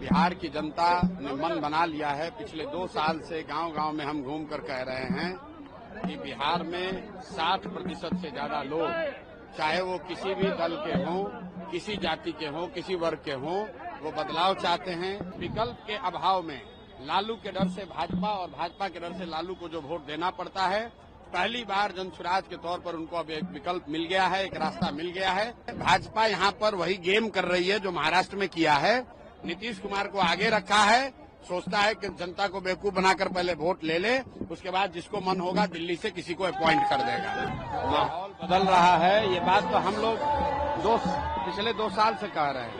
बिहार की जनता ने मन बना लिया है। पिछले 2 साल से गांव-गांव में हम घूम कर कह रहे हैं कि बिहार में 60% से ज्यादा लोग, चाहे वो किसी भी दल के हों, किसी जाति के हों, किसी वर्ग के हों, वो बदलाव चाहते हैं। विकल्प के अभाव में लालू के डर से भाजपा और भाजपा के डर से लालू को जो वोट देना पड़ता है, पहली बार जनसुराज के तौर पर उनको अब एक विकल्प मिल गया है, एक रास्ता मिल गया है। भाजपा यहाँ पर वही गेम कर रही है जो महाराष्ट्र में किया है। नीतीश कुमार को आगे रखा है, सोचता है कि जनता को बेवकूफ बनाकर पहले वोट ले ले, उसके बाद जिसको मन होगा दिल्ली से किसी को अपॉइंट कर देगा। माहौल बदल रहा है, ये बात तो हम लोग पिछले 2 साल से कह रहे हैं।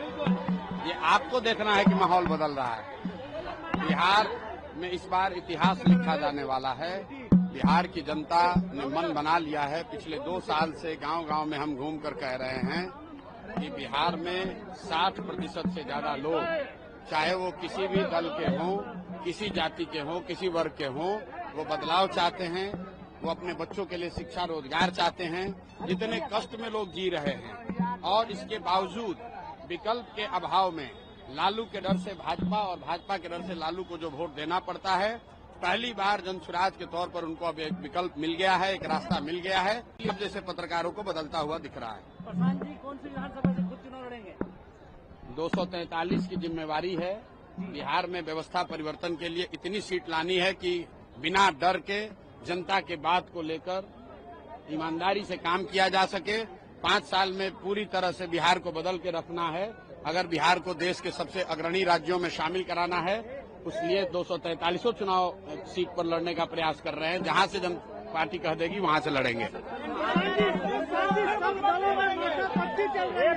ये आपको देखना है कि माहौल बदल रहा है। बिहार में इस बार इतिहास लिखा जाने वाला है। बिहार की जनता ने मन बना लिया है। पिछले 2 साल से गांव-गांव में हम घूम कर कह रहे हैं कि बिहार में 60% से ज्यादा लोग, चाहे वो किसी भी दल के हों, किसी जाति के हों, किसी वर्ग के हों, वो बदलाव चाहते हैं। वो अपने बच्चों के लिए शिक्षा, रोजगार चाहते हैं। जितने कष्ट में लोग जी रहे हैं और इसके बावजूद विकल्प के अभाव में लालू के डर से भाजपा और भाजपा के डर से लालू को जो वोट देना पड़ता है, पहली बार जनसुराज के तौर पर उनको अब एक विकल्प मिल गया है, एक रास्ता मिल गया है। अब जैसे पत्रकारों को बदलता हुआ दिख रहा है। प्रशांत जी कौन सी विधानसभा से खुद चुनाव लड़ेंगे? 243 की जिम्मेवारी है। बिहार में व्यवस्था परिवर्तन के लिए इतनी सीट लानी है कि बिना डर के जनता के बात को लेकर ईमानदारी से काम किया जा सके। 5 साल में पूरी तरह से बिहार को बदल के रखना है। अगर बिहार को देश के सबसे अग्रणी राज्यों में शामिल कराना है, उसलिए 243 चुनाव सीट पर लड़ने का प्रयास कर रहे हैं। जहां से जन पार्टी कह देगी वहां से लड़ेंगे। एक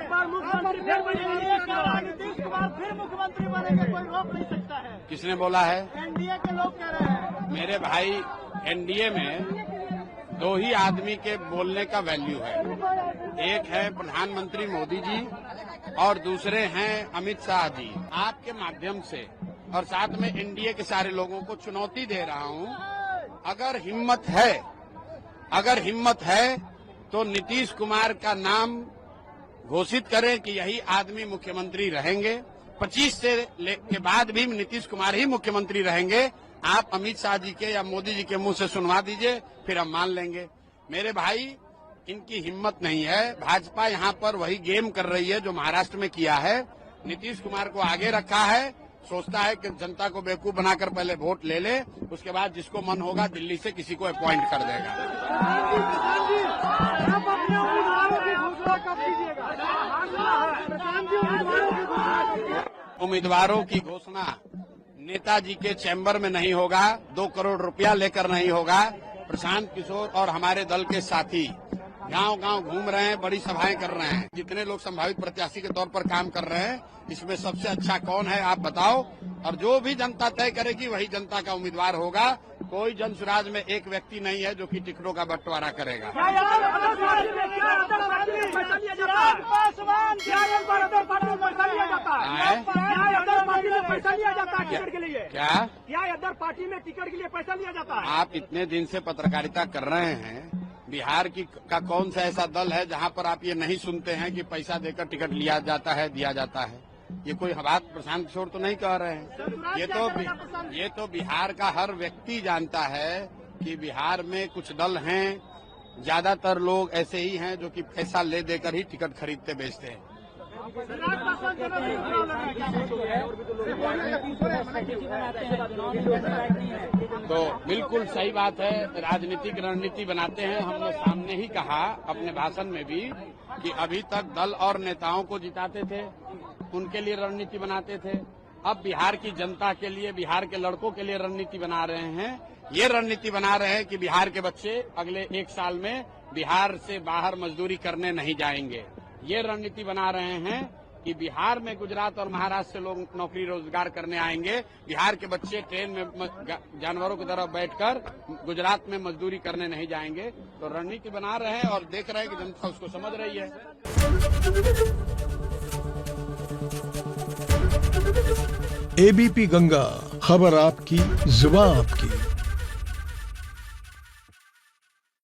बार मुख्यमंत्री फिर बनेंगे, नीतीश कुमार फिर मुख्यमंत्री बनेंगे, कोई रोक नहीं सकता है। किसने बोला है? एनडीए के लोग कह रहे हैं। मेरे भाई, एनडीए में 2 ही आदमी के बोलने का वैल्यू है। एक है प्रधानमंत्री मोदी जी और दूसरे हैं अमित शाह जी। आपके माध्यम से और साथ में एनडीए के सारे लोगों को चुनौती दे रहा हूं, अगर हिम्मत है तो नीतीश कुमार का नाम घोषित करें कि यही आदमी मुख्यमंत्री रहेंगे। 25 के बाद भी नीतीश कुमार ही मुख्यमंत्री रहेंगे। आप अमित शाह जी के या मोदी जी के मुंह से सुनवा दीजिए, फिर हम मान लेंगे। मेरे भाई, इनकी हिम्मत नहीं है। भाजपा यहाँ पर वही गेम कर रही है जो महाराष्ट्र में किया है। नीतीश कुमार को आगे रखा है, सोचता है कि जनता को बेवकूफ बनाकर पहले वोट ले ले, उसके बाद जिसको मन होगा दिल्ली से किसी को अपॉइंट कर देगा। उम्मीदवारों की घोषणा नेताजी के चैम्बर में नहीं होगा, 2 करोड़ रुपया लेकर नहीं होगा। प्रशांत किशोर और हमारे दल के साथी गांव-गांव घूम रहे हैं, बड़ी सभाएं कर रहे हैं। जितने लोग संभावित प्रत्याशी के तौर पर काम कर रहे हैं, इसमें सबसे अच्छा कौन है आप बताओ, और जो भी जनता तय करेगी वही जनता का उम्मीदवार होगा। कोई जनसुराज में एक व्यक्ति नहीं है जो कि टिकटों का बंटवारा करेगा। क्या अदर पार्टी में टिकट के लिए पैसा लिया जाता है? आप इतने दिन से पत्रकारिता कर रहे हैं, बिहार का कौन सा ऐसा दल है जहां पर आप ये नहीं सुनते हैं कि पैसा देकर टिकट लिया जाता है, दिया जाता है? ये कोई बात प्रशांत किशोर तो नहीं कह रहे हैं। ये तो बिहार का हर व्यक्ति जानता है कि बिहार में कुछ दल हैं, ज्यादातर लोग ऐसे ही हैं जो कि पैसा ले देकर ही टिकट खरीदते बेचते हैं। तो बिल्कुल सही बात है, राजनीतिक रणनीति बनाते हैं। हमने सामने ही कहा अपने भाषण में भी कि अभी तक दल और नेताओं को जिताते थे, उनके लिए रणनीति बनाते थे। अब बिहार की जनता के लिए, बिहार के लड़कों के लिए रणनीति बना रहे हैं। ये रणनीति बना रहे हैं कि बिहार के बच्चे अगले 1 साल में बिहार से बाहर मजदूरी करने नहीं जाएंगे। ये रणनीति बना रहे हैं कि बिहार में गुजरात और महाराष्ट्र से लोग नौकरी रोजगार करने आएंगे। बिहार के बच्चे ट्रेन में जानवरों की तरह बैठकर गुजरात में मजदूरी करने नहीं जाएंगे। तो रणनीति बना रहे हैं और देख रहे हैं कि जनता उसको समझ रही है। एबीपी गंगा, खबर आपकी, जुबान आपकी।